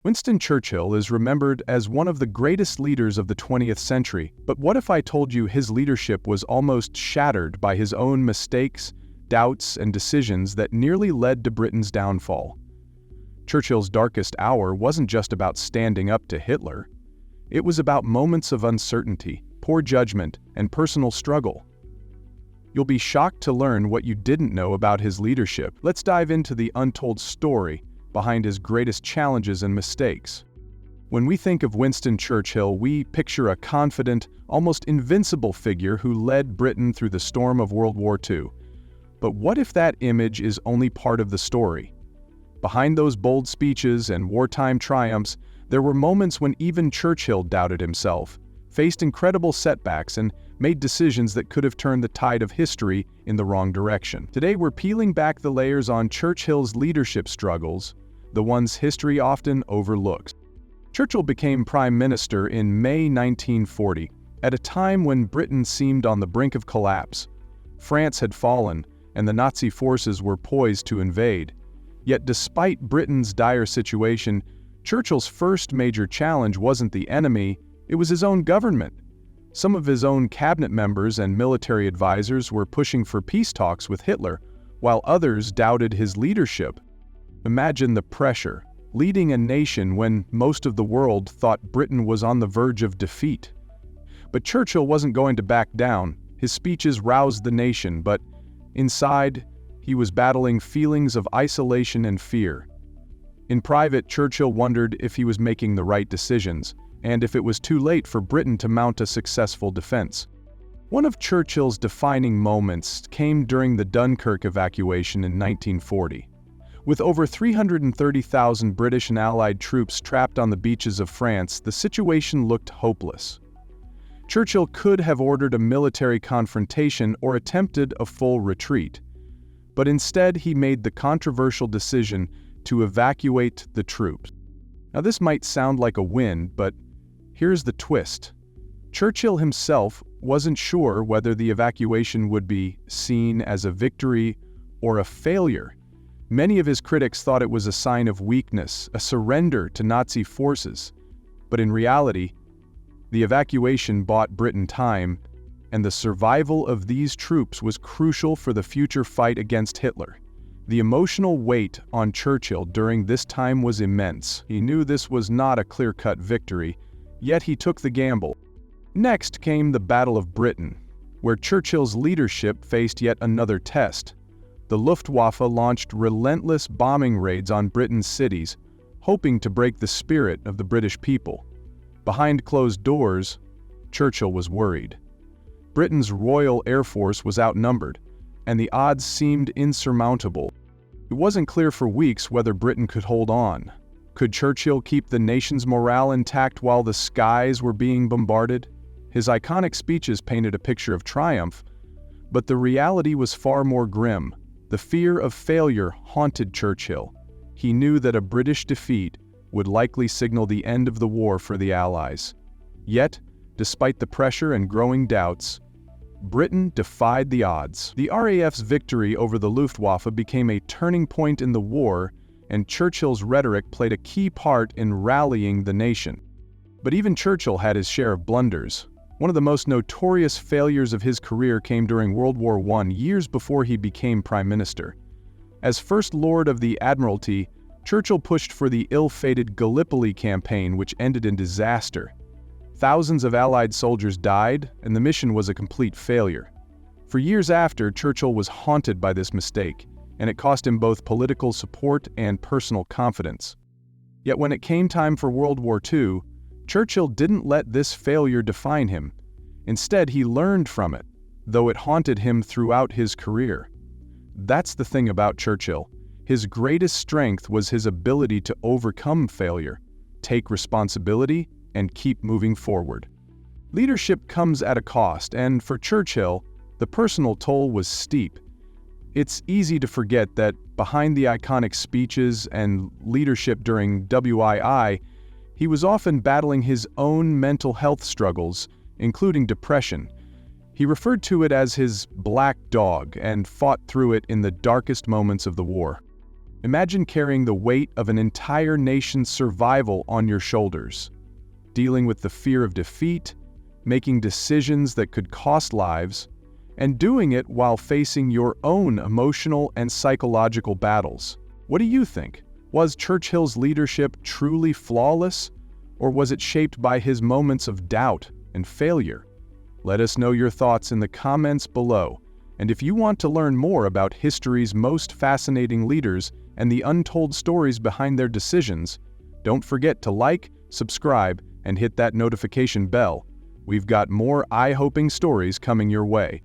Winston Churchill is remembered as one of the greatest leaders of the 20th century, but what if I told you his leadership was almost shattered by his own mistakes, doubts, and decisions that nearly led to Britain's downfall? Churchill's darkest hour wasn't just about standing up to Hitler. It was about moments of uncertainty, poor judgment, and personal struggle. You'll be shocked to learn what you didn't know about his leadership. Let's dive into the untold story behind his greatest challenges and mistakes. When we think of Winston Churchill, we picture a confident, almost invincible figure who led Britain through the storm of World War II. But what if that image is only part of the story? Behind those bold speeches and wartime triumphs, there were moments when even Churchill doubted himself, faced incredible setbacks, and made decisions that could have turned the tide of history in the wrong direction. Today we're peeling back the layers on Churchill's leadership struggles, the ones history often overlooks. Churchill became Prime Minister in May 1940, at a time when Britain seemed on the brink of collapse. France had fallen, and the Nazi forces were poised to invade. Yet despite Britain's dire situation, Churchill's first major challenge wasn't the enemy, it was his own government. Some of his own cabinet members and military advisors were pushing for peace talks with Hitler, while others doubted his leadership. Imagine the pressure, leading a nation when most of the world thought Britain was on the verge of defeat. But Churchill wasn't going to back down. His speeches roused the nation, but inside, he was battling feelings of isolation and fear. In private, Churchill wondered if he was making the right decisions, and if it was too late for Britain to mount a successful defense. One of Churchill's defining moments came during the Dunkirk evacuation in 1940. With over 330,000 British and Allied troops trapped on the beaches of France, the situation looked hopeless. Churchill could have ordered a military confrontation or attempted a full retreat, but instead he made the controversial decision to evacuate the troops. Now this might sound like a win, but here's the twist. Churchill himself wasn't sure whether the evacuation would be seen as a victory or a failure. Many of his critics thought it was a sign of weakness, a surrender to Nazi forces. But in reality, the evacuation bought Britain time, and the survival of these troops was crucial for the future fight against Hitler. The emotional weight on Churchill during this time was immense. He knew this was not a clear-cut victory, yet he took the gamble. Next came the Battle of Britain, where Churchill's leadership faced yet another test. The Luftwaffe launched relentless bombing raids on Britain's cities, hoping to break the spirit of the British people. Behind closed doors, Churchill was worried. Britain's Royal Air Force was outnumbered, and the odds seemed insurmountable. It wasn't clear for weeks whether Britain could hold on. Could Churchill keep the nation's morale intact while the skies were being bombarded? His iconic speeches painted a picture of triumph, but the reality was far more grim. The fear of failure haunted Churchill. He knew that a British defeat would likely signal the end of the war for the Allies. Yet, despite the pressure and growing doubts, Britain defied the odds. The RAF's victory over the Luftwaffe became a turning point in the war, and Churchill's rhetoric played a key part in rallying the nation. But even Churchill had his share of blunders. One of the most notorious failures of his career came during World War I, years before he became Prime Minister. As First Lord of the Admiralty, Churchill pushed for the ill-fated Gallipoli campaign, which ended in disaster. Thousands of Allied soldiers died, and the mission was a complete failure. For years after, Churchill was haunted by this mistake, and it cost him both political support and personal confidence. Yet when it came time for World War II, Churchill didn't let this failure define him. Instead, he learned from it, though it haunted him throughout his career. That's the thing about Churchill. His greatest strength was his ability to overcome failure, take responsibility, and keep moving forward. Leadership comes at a cost, and for Churchill, the personal toll was steep. It's easy to forget that behind the iconic speeches and leadership during WWII, he was often battling his own mental health struggles, including depression. He referred to it as his black dog and fought through it in the darkest moments of the war. Imagine carrying the weight of an entire nation's survival on your shoulders, dealing with the fear of defeat, making decisions that could cost lives, and doing it while facing your own emotional and psychological battles. What do you think? Was Churchill's leadership truly flawless, or was it shaped by his moments of doubt and failure? Let us know your thoughts in the comments below. And if you want to learn more about history's most fascinating leaders and the untold stories behind their decisions, don't forget to like, subscribe, and hit that notification bell. We've got more eye-opening stories coming your way.